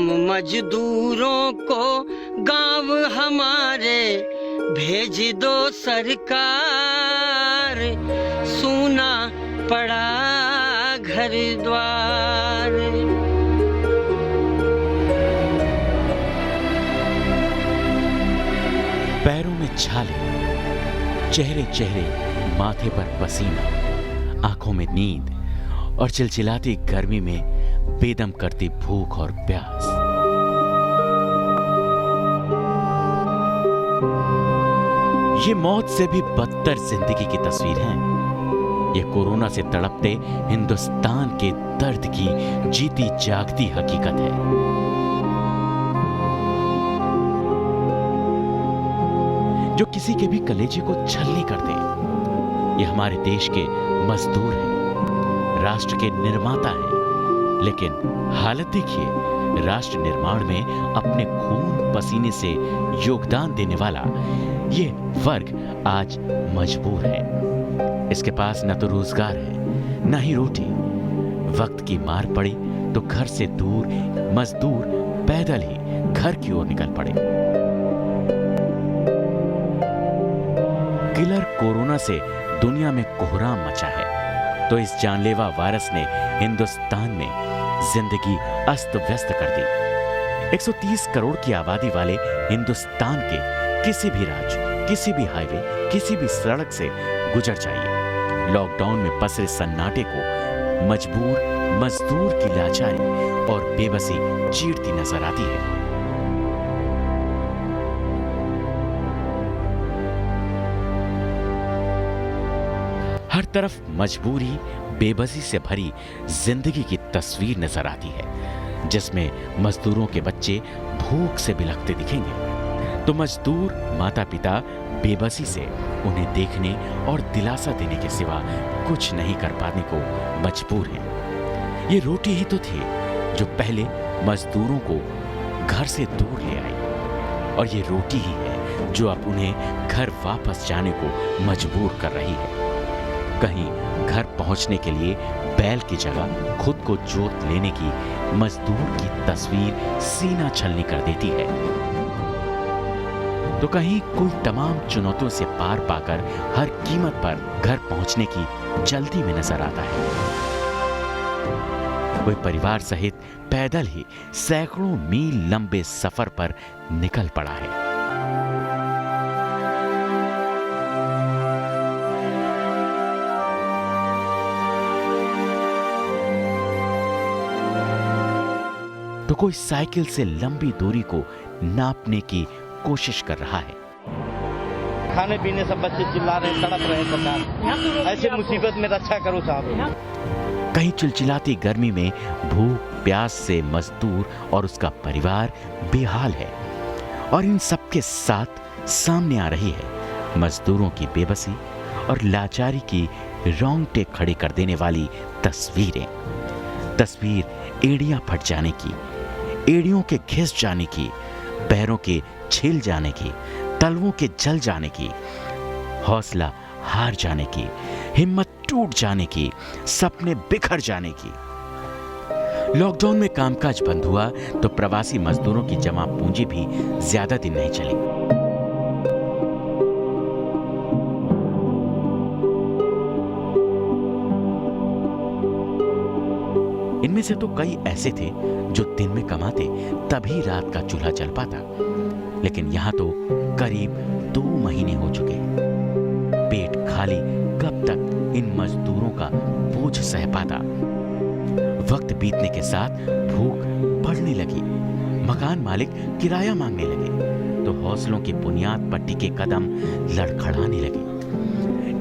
मजदूरों को गांव हमारे भेज दो सरकार, सूना पड़ा घर द्वार। पैरों में छाले, चेहरे चेहरे माथे पर पसीना, आंखों में नींद और चिलचिलाती गर्मी में बेदम करती भूख और प्यास। ये मौत से भी बदतर जिंदगी की तस्वीर है। ये कोरोना से तड़पते हिंदुस्तान के दर्द की जीती जागती हकीकत है। जो किसी के भी कलेजे को छलनी कर दे। ये हमारे देश के मजदूर हैं, राष्ट्र के निर्माता हैं, लेकिन हालत देखिए, राष्ट्र निर्माण में अपने खून पसीने से योगदान देने वाला ये वर्ग आज मजबूर है। इसके पास न तो रोजगार है, न ही रोटी। वक्त की मार पड़ी तो घर से दूर मजदूर पैदल ही घर की ओर निकल पड़े। किलर कोरोना से दुनिया में कोहराम मचा है, तो इस जानलेवा वायरस ने हिंदुस्तान में जिंदगी अस्त व्यस्त कर दी। 130 करोड़ की आबादी वाले हिंदुस्तान के किसी भी राज्य, किसी भी हाईवे, किसी भी सड़क से गुजर जाइए, लॉकडाउन में पसरे सन्नाटे को मजबूर मजदूर की लाचारी और बेबसी चीरती नजर आती है। हर तरफ मजबूरी, बेबसी से भरी जिंदगी की तस्वीर नजर आती है, जिसमें मजदूरों के बच्चे भूख से बिलखते दिखेंगे, तो मजदूर माता पिता बेबसी से उन्हें देखने और दिलासा देने के सिवा कुछ नहीं कर पाने को मजबूर हैं। ये रोटी ही तो थी जो पहले मजदूरों को घर से दूर ले आई, और ये रोटी ही है जो अब उन्हें घर वापस जाने को मजबूर कर रही है। कहीं घर पहुंचने के लिए बैल की जगह खुद को जोत लेने की मजदूर की तस्वीर सीना छलनी कर देती है, तो कहीं कोई तमाम चुनौतियों से पार पाकर हर कीमत पर घर पहुंचने की जल्दी में नजर आता है। कोई परिवार सहित पैदल ही सैकड़ों मील लंबे सफर पर निकल पड़ा है। तो कोई साइकिल से लंबी दूरी को नापने की कोशिश कर रहा है। खाने पीने सब बच्चे चिल्ला रहे, तड़प रहे सरकार, ऐसे मुसीबत में रक्षा करो साहब। कहीं चिलचिलाती गर्मी में भूख प्यास से मजदूर और उसका परिवार बेहाल है, और इन सबके साथ सामने आ रही है मजदूरों की बेबसी और लाचारी की रोंगटे खड़े कर देने वाली तस्वीरें। तस्वीर एड़ियां फट जाने की, एड़ियों के घिस जाने की, पैरों के छिल जाने की, तलवों के जल जाने की, हौसला हार जाने की, हिम्मत टूट जाने की, सपने बिखर जाने की। लॉकडाउन में कामकाज बंद हुआ तो प्रवासी मजदूरों की जमा पूंजी भी ज्यादा दिन नहीं चली। इनमें से तो कई ऐसे थे जो दिन में कमाते तभी रात का चूल्हा जल पाता, लेकिन यहां तो करीब 2 महीने हो चुके। पेट खाली कब तक इन मजदूरों का बोझ सह पाता। वक्त बीतने के साथ भूख बढ़ने लगी, मकान मालिक किराया मांगने लगे, तो हौसलों की बुनियाद पर टिके कदम लड़खड़ाने लगे।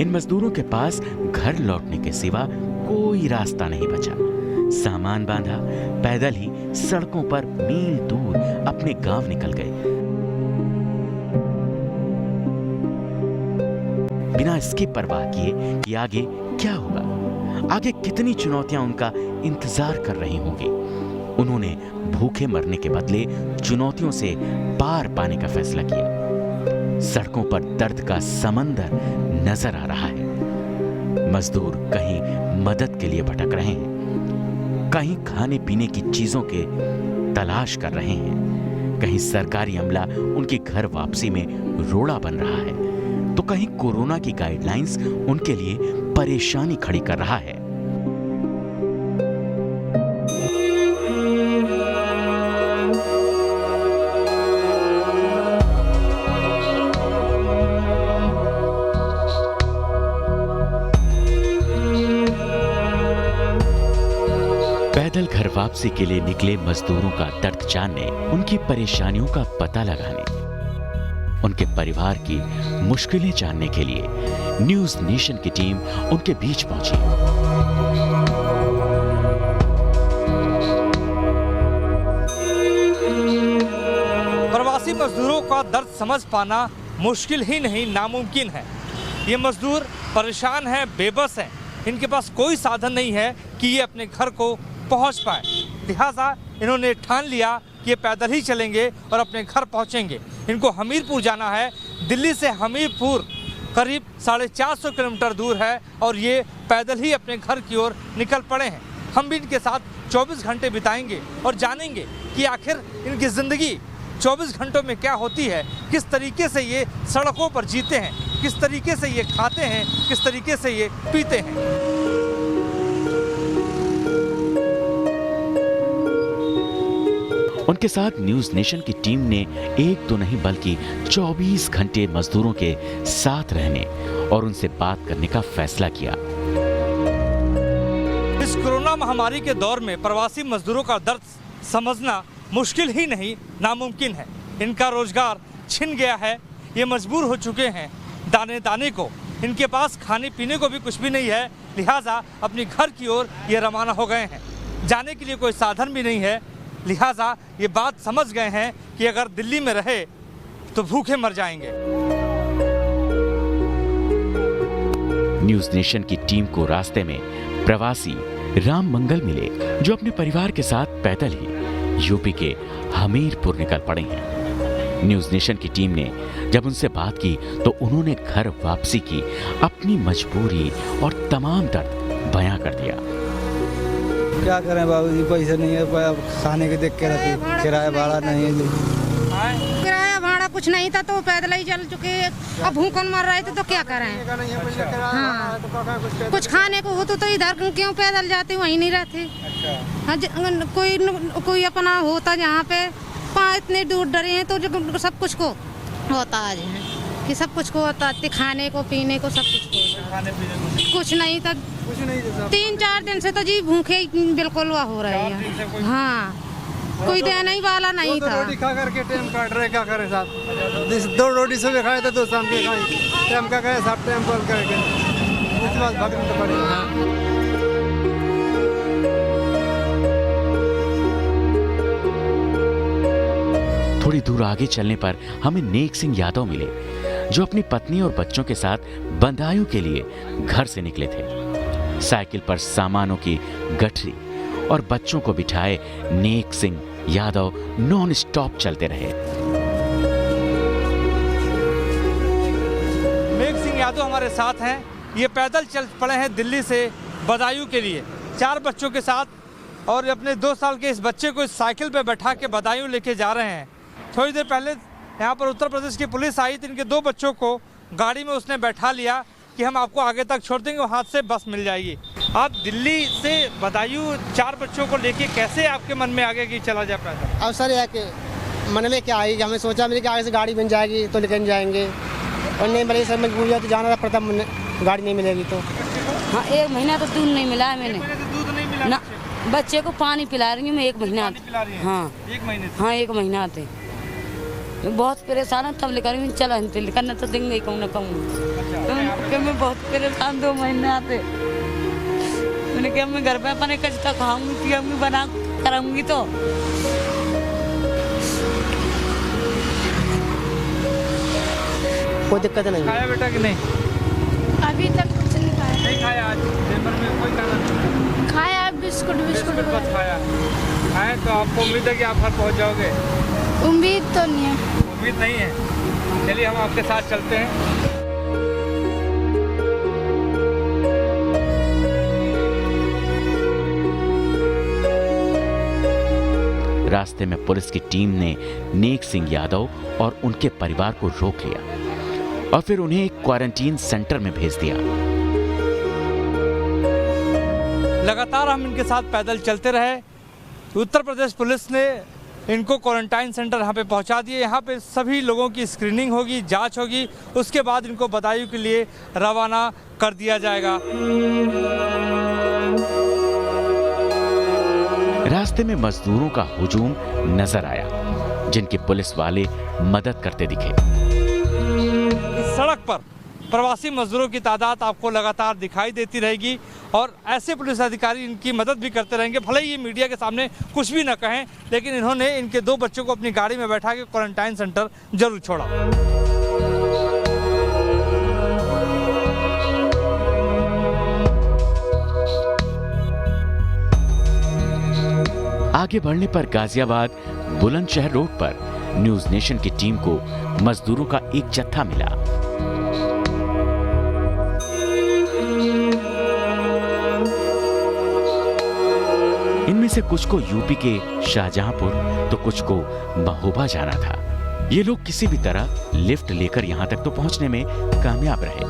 इन मजदूरों के पास घर लौटने के सिवा कोई रास्ता नहीं बचा। सामान बांधा, पैदल ही सड़कों पर मील दूर अपने गांव निकल गए, बिना इसकी परवाह किए कि आगे क्या होगा, आगे कितनी चुनौतियां उनका इंतजार कर रही होंगी। उन्होंने भूखे मरने के बदले चुनौतियों से पार पाने का फैसला किया। सड़कों पर दर्द का समंदर नजर आ रहा है। मजदूर कहीं मदद के लिए भटक रहे हैं, कहीं खाने पीने की चीजों के तलाश कर रहे हैं। कहीं सरकारी अमला उनकी घर वापसी में रोड़ा बन रहा है, तो कहीं कोरोना की गाइडलाइंस उनके लिए परेशानी खड़ी कर रहा है। पैदल घर वापसी के लिए निकले मजदूरों का दर्द जानने, उनकी परेशानियों का पता लगाने, उनके परिवार की मुश्किलें जानने के लिए न्यूज नेशन की टीम उनके बीच पहुंची। प्रवासी मजदूरों का दर्द समझ पाना मुश्किल ही नहीं, नामुमकिन है। ये मजदूर परेशान हैं, बेबस हैं। इनके पास कोई साधन नहीं है कि ये अपने घर को पहुंच पाए। लिहाजा इन्होंने ठान लिया कि ये पैदल ही चलेंगे और अपने घर पहुंचेंगे। इनको हमीरपुर जाना है। दिल्ली से हमीरपुर करीब 450 किलोमीटर दूर है और ये पैदल ही अपने घर की ओर निकल पड़े हैं। हम भी इनके साथ 24 घंटे बिताएंगे और जानेंगे कि आखिर इनकी ज़िंदगी 24 घंटों में क्या होती है, किस तरीके से ये सड़कों पर जीते हैं, किस तरीके से ये खाते हैं, किस तरीके से ये पीते हैं। उनके साथ न्यूज नेशन की टीम ने एक तो नहीं बल्कि 24 घंटे मजदूरों के साथ रहने और उनसे बात करने का फैसला किया। इस कोरोना महामारी के दौर में प्रवासी मजदूरों का दर्द समझना मुश्किल ही नहीं, नामुमकिन है। इनका रोजगार छिन गया है। ये मजबूर हो चुके हैं दाने दाने को। इनके पास खाने पीने को भी कुछ भी नहीं है। लिहाजा अपने घर की ओर ये रवाना हो गए हैं। जाने के लिए कोई साधन भी नहीं है। लिहाजा ये बात समझ गए हैं कि अगर दिल्ली में रहे तो भूखे मर जाएंगे। न्यूज नेशन की टीम को रास्ते में प्रवासी राम मंगल मिले, जो अपने परिवार के साथ पैदल ही यूपी के हमीरपुर निकल पड़े हैं। न्यूज नेशन की टीम ने जब उनसे बात की तो उन्होंने घर वापसी की अपनी मजबूरी और तमाम दर्द बयां कर दिया। क्या करें बाबूजी, पैसे नहीं है, खाने के देख के रहते, किराया भाड़ा नहीं है। किराया भाड़ा कुछ नहीं था तो पैदल ही चल चुके। अब भूखन मर रहे थे तो क्या करें। हाँ, कुछ खाने को होता तो इधर क्यों पैदल जाते, वहीं नहीं रहते। हाँ, कोई अपना होता जहाँ पे इतने दूर डरे हैं तो सब कुछ को होता आज है कि सब कुछ को होता, खाने को पीने को सब कुछ को कुछ नहीं था। 3-4 दिन से तो जी भूखे बिल्कुल हुआ हो रहे हैं। हाँ, कोई देने ही वाला नहीं था। रोटी खा करके टाइम काट रहे, क्या करें साहब। 2 रोटी सुबह खाए थे, 2 शाम के खाए, टाइम का खाए साहब, टाइम कॉल करके इस बात भागने तो पड़ेगा। थोड़ी दूर आगे चलने पर हमें नेक सिंह यादव मिले, जो अपनी पत्नी और बच्चों के साथ बंदायूं के लिए घर से निकले थे। साइकिल पर सामानों की गठरी और बच्चों को बिठाए नेक सिंह यादव नॉन स्टॉप चलते रहे। नेक सिंह यादव हमारे साथ हैं। ये पैदल चल पड़े हैं दिल्ली से बदायूं के लिए 4 बच्चों के साथ और अपने 2 साल के इस बच्चे को इस साइकिल पे बैठा के बदायूं लेके जा रहे हैं। थोड़ी देर पहले यहाँ पर उत्तर प्रदेश की पुलिस आई थी। इनके 2 बच्चों को गाड़ी में उसने बैठा लिया कि हम आपको आगे तक छोड़ देंगे, वहाँ से बस मिल जाएगी। आप दिल्ली से बदायूं 4 बच्चों को लेके कैसे आपके मन में आ गया कि चला जाए पैदल? अब सर है कि मन में क्या आई कि हमें सोचा मेरे कि आगे से गाड़ी बन जाएगी तो लेकर जाएंगे, और नहीं मेरे सर मजबूरी है तो जाना था पड़ता, गाड़ी नहीं मिलेगी तो। हाँ, 1 महीना तो दूध नहीं मिला है मैंने। दूध नहीं मिला ना, बच्चे को पानी पिला रही हूँ मैं 1 महीना। हाँ, 1 महीने। हाँ, 1 महीना आते बहुत परेशान है, तब लेकर चला करना तो देंगे कहूँ ना कहूँ। मैं बहुत परेशान 2 महीने आते। मैंने कहा मैं घर पे अपने कचता खाऊंगी, पियूंगी, बना कराऊंगी तो कोई दिक्कत नहीं। खाया बेटा कि नहीं? अभी तक कुछ नहीं खाया। नहीं खाया आज दिन भर में कोई खाना नहीं खाया, बिस्कुट बस खाया है। तो आपको उम्मीद है कि आप घर पहुंच जाओगे? उम्मीद तो नहीं है। उम्मीद नहीं है। चलिए हम आपके साथ चलते हैं। रास्ते में पुलिस की टीम ने नेक सिंह यादव और उनके परिवार को रोक लिया और फिर उन्हें एक क्वारंटीन सेंटर में भेज दिया। लगातार हम इनके साथ पैदल चलते रहे। उत्तर प्रदेश पुलिस ने इनको क्वारंटाइन सेंटर यहाँ पे पहुँचा दिए। यहाँ पे सभी लोगों की स्क्रीनिंग होगी, जांच होगी, उसके बाद इनको बदायूं के लिए रवाना कर दिया जाएगा। रास्ते में मजदूरों का हुजूम नजर आया, जिनके पुलिस वाले मदद करते दिखे। सड़क पर प्रवासी मजदूरों की तादाद आपको लगातार दिखाई देती रहेगी और ऐसे पुलिस अधिकारी इनकी मदद भी करते रहेंगे। भले ही ये मीडिया के सामने कुछ भी न कहें, लेकिन इन्होंने इनके 2 बच्चों को अपनी गाड़ी में बैठा के क्वारंटाइन सेंटर जरूर छोड़ा। आगे बढ़ने पर गाजियाबाद बुलंदशहर रोड पर न्यूज नेशन की टीम को मजदूरों का एक जत्था मिला। इनमें से कुछ को यूपी के शाहजहांपुर तो कुछ को महोबा जाना था। ये लोग किसी भी तरह लिफ्ट लेकर यहां तक तो पहुंचने में कामयाब रहे,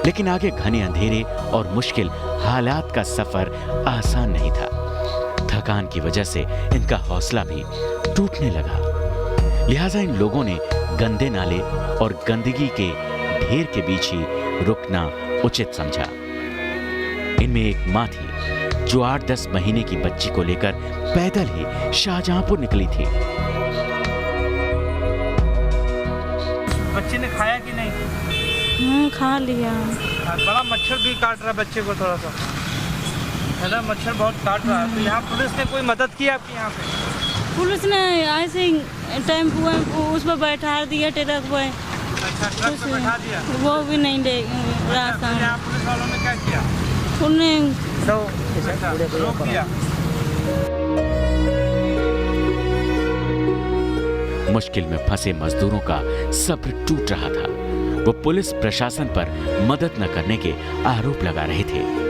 लेकिन आगे घने अंधेरे और मुश्किल हालात का सफर आसान नहीं था। थकान की वजह से इनका हौसला भी टूटने लगा। लिहाजा इन लोगों ने गंदे नाले और गंदगी के ढेर के बीच ही रुकना उचित समझा। इनमें एक मां थी जो 8-10 महीने की बच्ची को लेकर पैदल ही शाहजहांपुर निकली थी। बच्ची ने खाया कि नहीं? खा लिया। बड़ा मच्छर भी काट रहा है बच्चे को, थोड़ा सा है ना, मच्छर बहुत काट रहा है। तो यहाँ पुलिस ने कोई मदद की आपकी? यहाँ पे पुलिस ने ऐसे टेम्पो उस पर बैठा दिया, ट्रक पे। अच्छा, ट्रक पे बैठा दिया? वो भी नहीं दे रास्ता। यहाँ पुलिस वालों ने क्या किया? उन्हें रोक दिया। मुश्किल में फंसे मजदूरों का सब्र टूट रहा था। वो पुलिस प्रशासन पर मदद न करने के आरोप लगा रहे थे।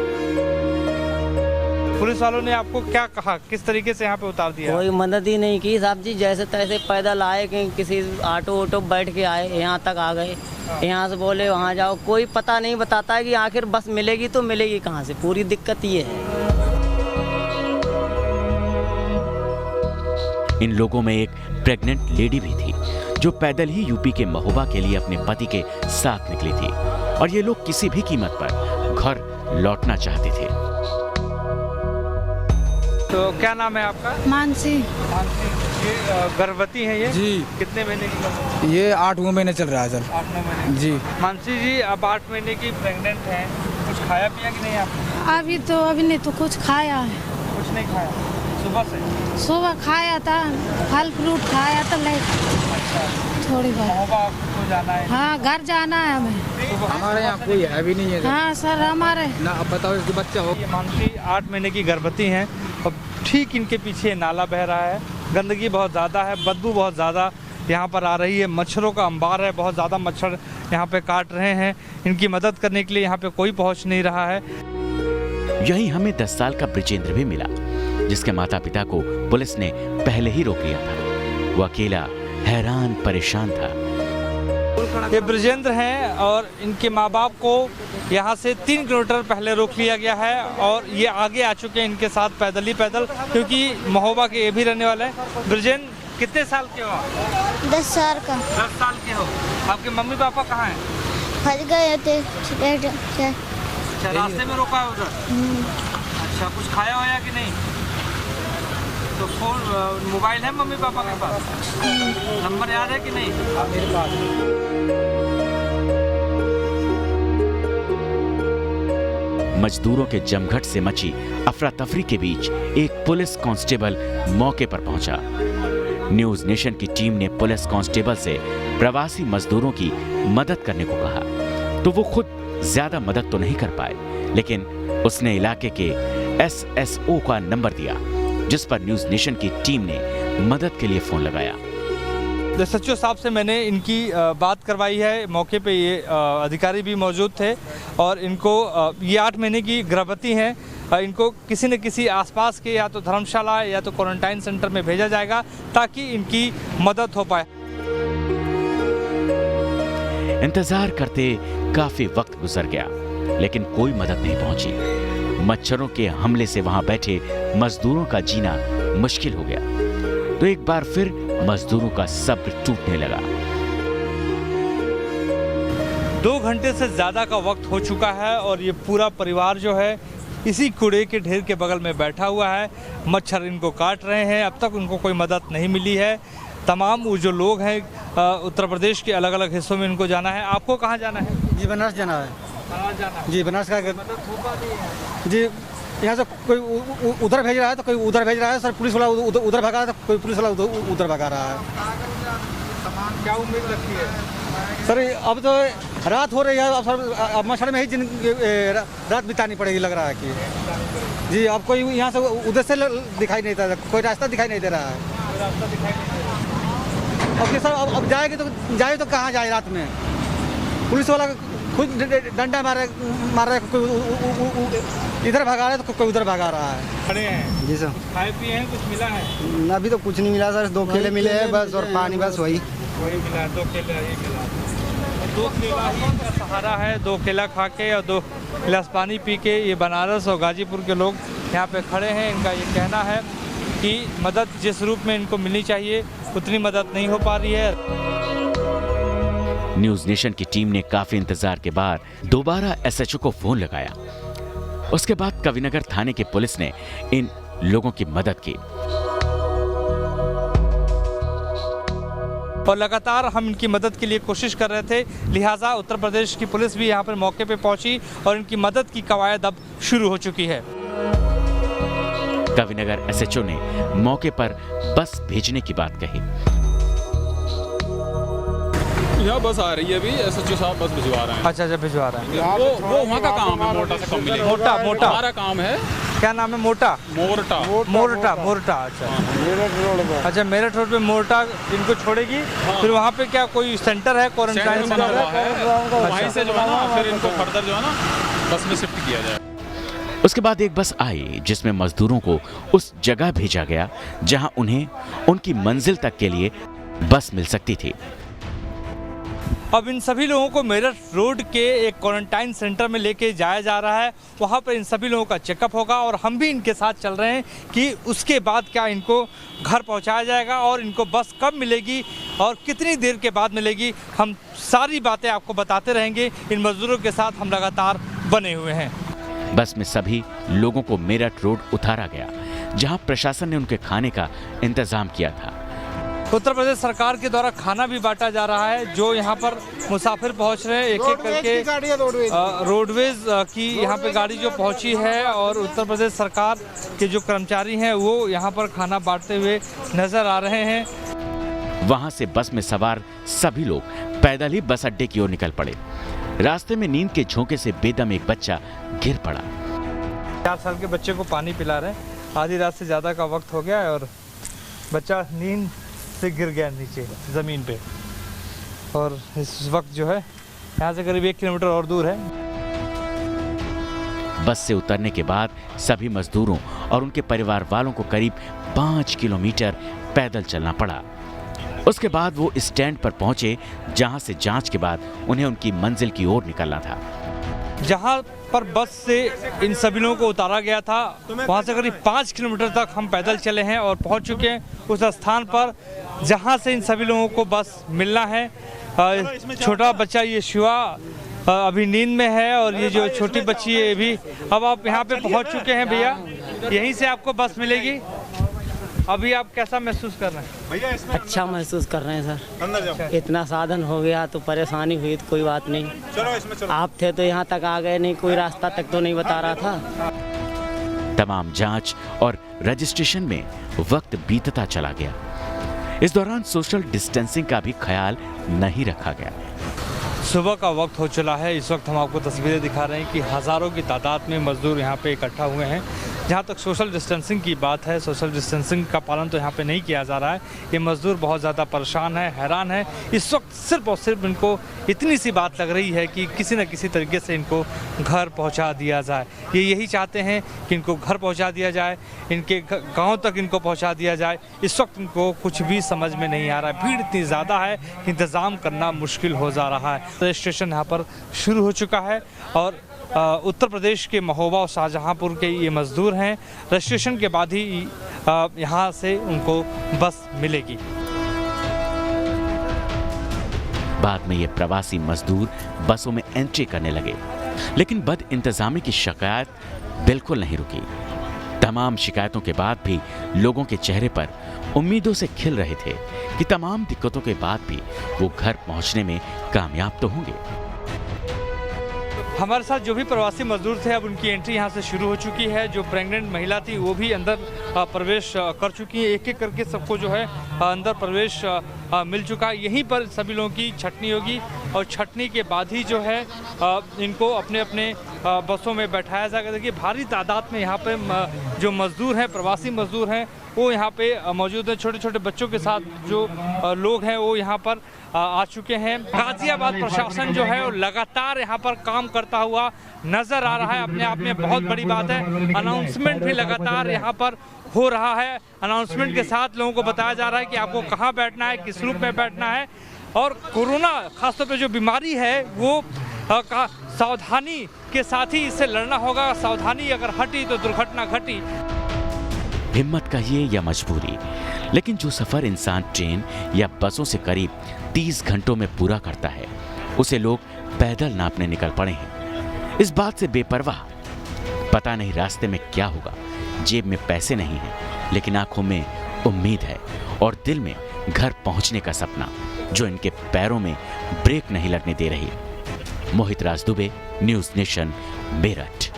पुलिस वालों ने आपको क्या कहा, किस तरीके से यहाँ पे उतार दिया? कोई मदद ही नहीं की साहब जी, जैसे तैसे पैदल आए कि किसी ऑटो बैठ के आए, यहाँ तक आ गए। यहाँ से बोले वहाँ जाओ, कोई पता नहीं बताता है कि आखिर बस मिलेगी तो मिलेगी कहाँ से। पूरी दिक्कत ये है। इन लोगों में एक प्रेग्नेंट लेडी भी थी जो पैदल ही यूपी के महोबा के लिए अपने पति के साथ निकली थी और ये लोग किसी भी कीमत पर घर लौटना चाहते थे। तो क्या नाम है आपका? मानसी। ये गर्भवती है ये? जी। कितने महीने की गर्भवती? ये 8वां महीने चल रहा है सर। 8 महीने जी। मानसी जी, अब 8 महीने की प्रेग्नेंट हैं, कुछ खाया पिया कि नहीं आपने? अभी नहीं तो कुछ खाया है। कुछ नहीं खाया? सुबह से? सुबह खाया था, फल फ्रूट खाया था, अच्छा, थोड़ी बहुत। महोबा आपको जाना है? हाँ, घर जाना है हमें। हमारे यहाँ कोई है भी नहीं है। हाँ सर, हमारे ना। अब बताओ इसके बच्चा हो। ये मानसी 8 महीने की गर्भवती हैं और ठीक इनके पीछे नाला बह रहा है। गंदगी बहुत ज़्यादा है, बदबू बहुत ज़्यादा यहाँ पर आ रही है। मच्छरों का अंबार है, बहुत ज़्यादा मच्छर यहाँ पे काट रहे हैं। इनकी मदद करने के लिए यहाँ पे कोई पहुँच नहीं रहा है। यहीं हमें 10 साल का ब्रिजेंद्र भी मिला, जिसके माता पिता को पुलिस ने पहले ही रोक लिया था। वो अकेला हैरान परेशान था। ये ब्रिजेंद्र हैं और इनके माँ बाप को यहाँ से 3 किलोमीटर पहले रोक लिया गया है और ये आगे आ चुके हैं इनके साथ पैदल ही पैदल, क्योंकि महोबा के ये भी रहने वाले हैं। ब्रिजेंद्र, कितने साल के हो? 10 साल का। 10 साल के हो। आपके मम्मी पापा कहाँ हैं? फंस गए थे। अच्छा, रास्ते में रोका है उधर? अच्छा, कुछ खाया होया कि नहीं? तो फोन मोबाइल है मम्मी पापा के पास? नंबर याद है कि नहीं? मेरे पास। मजदूरों के जमघट से मची अफरा तफरी के बीच एक पुलिस कांस्टेबल मौके पर पहुंचा। न्यूज नेशन की टीम ने पुलिस कांस्टेबल से प्रवासी मजदूरों की मदद करने को कहा तो वो खुद ज्यादा मदद तो नहीं कर पाए, लेकिन उसने इलाके के SSO का नंबर दिया, जिस पर न्यूज नेशन की टीम ने मदद के लिए फोन लगाया। SHO साहब से मैंने इनकी बात करवाई है। मौके पे ये अधिकारी भी मौजूद थे और इनको ये 8 महीने की गर्भवती हैं इनको किसी न किसी आसपास के या तो धर्मशाला या तो क्वारंटाइन सेंटर में भेजा जाएगा ताकि इनकी मदद हो पाए। इंतजार करते काफी वक्त गुजर गया, लेकिन कोई मदद नहीं पहुंची। मच्छरों के हमले से वहां बैठे मजदूरों का जीना मुश्किल हो गया। तो एक बार फिर मजदूरों का सब्र टूटने लगा। 2 घंटे से ज़्यादा का वक्त हो चुका है और ये पूरा परिवार जो है इसी कूड़े के ढेर के बगल में बैठा हुआ है। मच्छर इनको काट रहे हैं, अब तक उनको कोई मदद नहीं मिली है। तमाम वो जो लोग हैं उत्तर प्रदेश के अलग अलग हिस्सों में इनको जाना है। आपको कहाँ जाना है? जी बनारस जाना है। बनारस जाना है? जी बनारस का मदद हो पा रही है? जी यहाँ से कोई उधर भेज रहा है तो कोई उधर भेज रहा है सर। पुलिस वाला उधर भगा रहा है तो कोई पुलिस वाला उधर भगा रहा है। क्या उम्मीद लगती है सर? अब तो रात हो रही है, अब सर मच्छर में ही रात बितानी पड़ेगी लग रहा है कि जी। अब कोई यहाँ से उधर से दिखाई नहीं दे रहा, कोई रास्ता दिखाई नहीं दे रहा है। अब कि सर अब जाए तो कहाँ जाए रात में? पुलिस वाला खुद डंडा मार रहा है, कोई इधर भगा रहा है तो कोई उधर भगा रहा है। खड़े हैं जी सर। खाए पिए हैं? कुछ मिला है? अभी तो कुछ नहीं मिला सर, 2 केले मिले हैं बस और पानी, बस वही मिला है। 2 केला ही मिला। 2 केला ही का सहारा है। 2 केला खा के और 2 गिलास पानी पी के ये बनारस और गाजीपुर के लोग यहाँ पे खड़े हैं। इनका ये कहना है कि मदद जिस रूप में इनको मिलनी चाहिए उतनी मदद नहीं हो पा रही है। न्यूज नेशन की टीम ने काफी इंतजार के बाद दोबारा एसएचओ को फोन लगाया। उसके बाद कविनगर थाने की पुलिस ने इन लोगों की मदद की और लगातार हम इनकी मदद के लिए कोशिश कर रहे थे, लिहाजा उत्तर प्रदेश की पुलिस भी यहाँ पर मौके पे पहुंची और इनकी मदद की कवायद अब शुरू हो चुकी है। कविनगर एसएचओ ने मौके पर बस भेजने की बात कही। यहाँ बस आ रही है अभी, एसएचओ साहब बस भिजवा रहे हैं। अच्छा भिजवा रहे हैं। वो वहाँ का काम है, मोटा से कम मिलेगा। मोटा हमारा काम है। क्या नाम है? मोटा। अच्छा मेरठ रोड पे मोटा इनको छोड़ेगी। फिर वहाँ पे क्या कोई सेंटर है, क्वारंटाइन सेंटर है? वहीं से जो है ना फिर इनको फर्दर जो है ना बस में शिफ्ट किया जाए। उसके बाद एक बस आई जिसमें मजदूरों को उस जगह भेजा गया जहां उन्हें उनकी मंजिल तक के लिए बस मिल सकती थी। अब इन सभी लोगों को मेरठ रोड के एक क्वारंटाइन सेंटर में लेके जाया जा रहा है। वहाँ पर इन सभी लोगों का चेकअप होगा और हम भी इनके साथ चल रहे हैं कि उसके बाद क्या इनको घर पहुँचाया जाएगा और इनको बस कब मिलेगी और कितनी देर के बाद मिलेगी, हम सारी बातें आपको बताते रहेंगे। इन मजदूरों के साथ हम लगातार बने हुए हैं। बस में सभी लोगों को मेरठ रोड उतारा गया जहां प्रशासन ने उनके खाने का इंतजाम किया था। उत्तर प्रदेश सरकार के द्वारा खाना भी बांटा जा रहा है। जो यहाँ पर मुसाफिर पहुँच रहे हैं एक एक करके रोडवेज की यहाँ पे गाड़ी जो पहुँची है और उत्तर प्रदेश सरकार के जो कर्मचारी हैं वो यहाँ पर खाना बांटते हुए नजर आ रहे हैं। वहां से बस में सवार सभी लोग पैदल ही बस अड्डे की ओर निकल पड़े। रास्ते में नींद के झोंके से बेदम एक बच्चा गिर पड़ा। 4 साल के बच्चे को पानी पिला रहे हैं। आधी रात से ज़्यादा का वक्त हो गया है और बच्चा नींद से गिर गया नीचे ज़मीन पे और इस वक्त जो है यहाँ से करीब 1 किलोमीटर और दूर है। बस से उतरने के बाद सभी मजदूरों और उनके परिवार वालों को करीब 5 किलोमीटर पैदल चलना पड़ा। उसके बाद वो स्टैंड पर पहुंचे जहां से जांच के बाद उन्हें उनकी मंजिल की ओर निकलना था। जहां पर बस से इन सभी लोगों को उतारा गया था वहां से करीब 5 किलोमीटर तक हम पैदल चले हैं और पहुंच चुके हैं उस स्थान पर जहां से इन सभी लोगों को बस मिलना है। छोटा बच्चा ये शिवा अभी नींद में है और ये जो छोटी बच्ची है ये भी। अब आप यहाँ पे पहुँच चुके हैं भैया, यहीं से आपको बस मिलेगी। अभी आप कैसा महसूस कर रहे हैं भैया? अच्छा महसूस कर रहे हैं सर। इतना साधन हो गया तो परेशानी हुई तो कोई बात नहीं। चलो इसमें चलो। आप थे तो यहाँ तक आ गए, नहीं कोई रास्ता तक तो नहीं बता रहा था। तमाम जांच और रजिस्ट्रेशन में वक्त बीतता चला गया। इस दौरान सोशल डिस्टेंसिंग का भी ख्याल नहीं रखा गया। सुबह का वक्त हो चला है। इस वक्त हम आपको तस्वीरें दिखा रहे हैं कि हज़ारों की तादाद में मजदूर यहाँ पे इकट्ठा हुए हैं। जहाँ तक सोशल डिस्टेंसिंग की बात है, सोशल डिस्टेंसिंग का पालन तो यहाँ पे नहीं किया जा रहा है। ये मज़दूर बहुत ज़्यादा परेशान है, हैरान है। इस वक्त सिर्फ और सिर्फ इनको इतनी सी बात लग रही है कि किसी न किसी तरीके से इनको घर पहुँचा दिया जाए। ये यही चाहते हैं कि इनको घर पहुँचा दिया जाए, इनके गाँव तक इनको पहुँचा दिया जाए। इस वक्त इनको कुछ भी समझ में नहीं आ रहा है। भीड़ इतनी ज़्यादा है कि इंतज़ाम करना मुश्किल हो जा रहा है। रजिस्ट्रेशन यहाँ पर शुरू हो चुका है और उत्तर प्रदेश के महोबा और शाहजहांपुर के ये मज़दूर हैं। रजिस्ट्रेशन के बाद ही यहाँ से उनको बस मिलेगी। बाद में ये प्रवासी मजदूर बसों में एंट्री करने लगे, लेकिन बद इंतजामी की शिकायत बिल्कुल नहीं रुकी। तमाम शिकायतों के बाद भी लोगों के चेहरे पर उम्मीदों से खिल रहे थे कि तमाम दिक्कतों के बाद भी वो घर पहुंचने में कामयाब तो होंगे। हमारे साथ जो भी प्रवासी मजदूर थे, अब उनकी एंट्री यहाँ से शुरू हो चुकी है। जो प्रेग्नेंट महिला थी वो भी अंदर प्रवेश कर चुकी है। एक एक करके सबको जो है अंदर प्रवेश मिल चुका है। यहीं पर सभी लोगों की छटनी होगी और छटनी के बाद ही जो है इनको अपने अपने बसों में बैठाया जाएगा। देखिए भारी तादाद में यहाँ पे जो मजदूर हैं, प्रवासी मजदूर हैं, वो यहाँ पे मौजूद है। छोटे छोटे बच्चों के साथ जो लोग हैं वो यहाँ पर आ चुके हैं। गाजियाबाद प्रशासन जो है वो लगातार यहाँ पर काम करता हुआ नजर आ रहा है। अपने आप में बहुत बड़ी बात है। अनाउंसमेंट भी लगातार यहाँ पर हो रहा है। अनाउंसमेंट के साथ लोगों को बताया जा रहा है कि आपको कहाँ बैठना है, किस रूप में बैठना है। और कोरोना खासतौर पे जो बीमारी है वो सावधानी के साथ ही इससे लड़ना होगा। सावधानी अगर हटी तो दुर्घटना घटी। हिम्मत कहिए या मजबूरी, लेकिन जो सफर इंसान ट्रेन या बसों से करीब 30 घंटों में पूरा करता है, उसे लोग पैदल नापने निकल पड़े हैं। इस बात से बेपरवाह, पता नहीं रास्ते में क्या होगा। जेब में पैसे नहीं हैं, लेकिन आंखों में उम्मीद है और दिल में घर पहुंचने का सपना, जो इनके पैरों में ब्रेक नहीं लगने दे रही। मोहित राज दुबे, न्यूज़ नेशन, मेरठ।